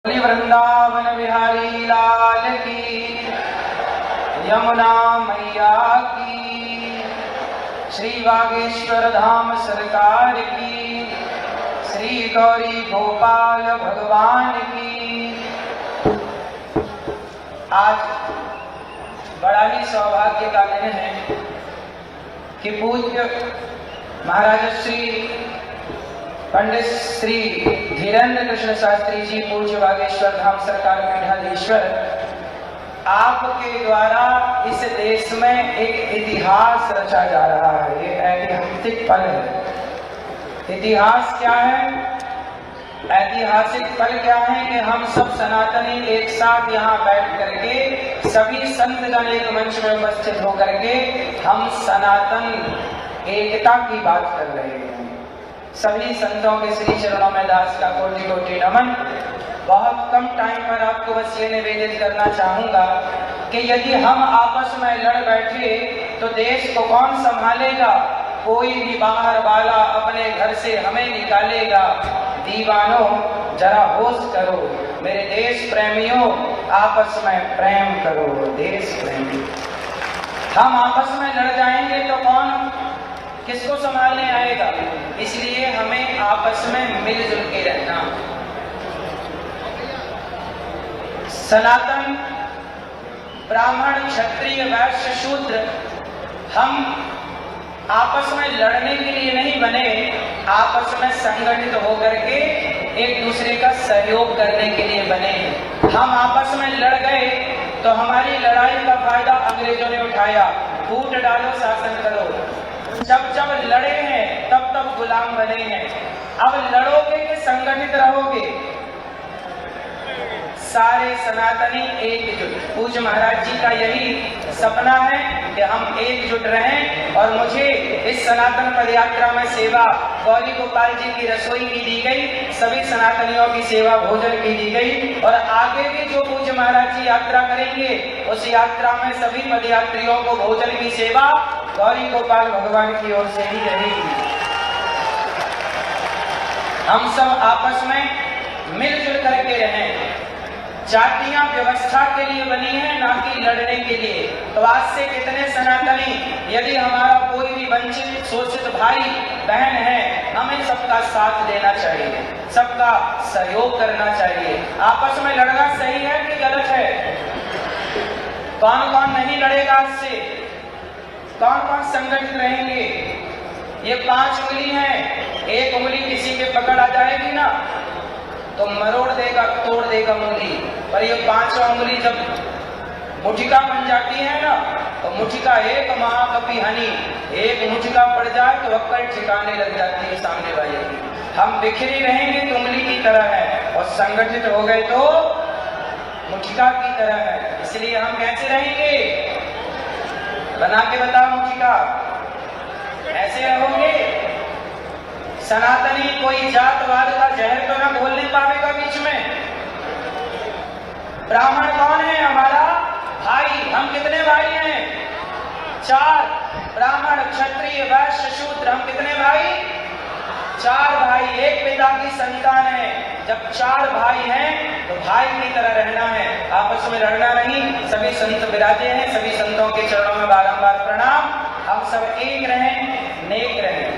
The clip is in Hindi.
वृंदावन बिहारी लाल की, यमुना मैया की, श्री बागेश्वर धाम सरकार की, श्री गौरी गोपाल भगवान की। आज बड़ा ही सौभाग्य का दिन है कि पूज्य महाराज श्री पंडित श्री धीरेन्द्र कृष्ण शास्त्री जी, पूज्य बागेश्वर धाम सरकार पीठाधीश्वर, आपके द्वारा इस देश में एक इतिहास रचा जा रहा है। ये ऐतिहासिक पल है। इतिहास क्या है? ऐतिहासिक पल क्या है कि हम सब सनातनी एक साथ यहाँ बैठ करके, सभी संतगण एक मंच में उपस्थित होकर के हम सनातन एकता की बात कर रहे हैं। सभी संतों के श्री चरणों में दास का कोटि कोटि नमन। बहुत कम टाइम पर आपको बस ये निवेदित करना चाहूंगा कि यदि हम आपस में लड़ बैठे तो देश को कौन संभालेगा? कोई भी बाहर वाला अपने घर से हमें निकालेगा। दीवानों जरा होश करो, मेरे देश प्रेमियों आपस में प्रेम करो। देश प्रेमी हम आपस में लड़ जाएंगे तो कौन किसको संभालने आएगा? इसलिए हमें आपस में मिलजुल के रहना। सनातन ब्राह्मण क्षत्रिय वैश्य शूद्र हम आपस में लड़ने के लिए नहीं बने, आपस में संगठित होकर के एक दूसरे का सहयोग करने के लिए बने। हम आपस में लड़ गए तो हमारी लड़ाई का फायदा अंग्रेजों ने उठाया। फूट डालो, शासन करो। जब जब लड़े हैं तब तब गुलाम बने हैं। अब लड़ोगे कि संगठित रहोगे? सारे सनातनी एकजुट। पूज्य महाराज जी का यही सपना है कि हम एकजुट रहें। और मुझे इस सनातन पदयात्रा में सेवा गौरी गोपाल जी की रसोई की दी गई, सभी सनातनियों की सेवा भोजन की दी गई। और आगे भी जो पूज्य महाराज जी यात्रा करेंगे उस यात्रा में सभी पदयात्रियों को भोजन की सेवा गौरी गोपाल भगवान की ओर से ही रहेगी। हम सब आपस में मिलजुल करके रहें। जातियां व्यवस्था के लिए बनी है, ना कि लड़ने के लिए। तो आज से कितने सनातनी, यदि हमारा कोई भी वंचित शोषित भाई बहन है, हमें सबका साथ देना चाहिए, सबका सहयोग करना चाहिए। आपस में लड़ना सही है कि गलत है? कौन कौन नहीं लड़ेगा आज से? कौन कौन संगठित रहेंगे? ये 5 उंगली हैं, एक उंगली किसी के पकड़ आ जाएगी ना तो मरोड़ देगा, तोड़ देगा उंगली। पर ये 5वां उंगली जब मुठिका बन जाती है ना तो मुठिका एक महाकपि हनी, एक मुठिका पड़ जाए तो अक्कल ठिकाने लग जाती है सामने वाले की। हम बिखरी रहेंगे तो उंगली की तरह है, और संगठित हो गए तो मुठिका की तरह है। इसलिए हम कैसे रहेंगे? बना के बताओ मुठिका। ऐसे रहोगे? सनातनी कोई जातवाद का जहर तो ना बोलने पावेगा बीच में। ब्राह्मण कौन है? हमारा भाई। हम कितने भाई हैं? 4। ब्राह्मण क्षत्रिय वैश्य शूद्र, हम कितने भाई? 4 भाई। एक पिता की संतान है। जब 4 भाई हैं तो भाई की तरह रहना है, आपस में लड़ना नहीं। सभी संत विराजे हैं, सभी संतों के चरणों में बारंबार प्रणाम। हम सब एक रहें, नेक रहें।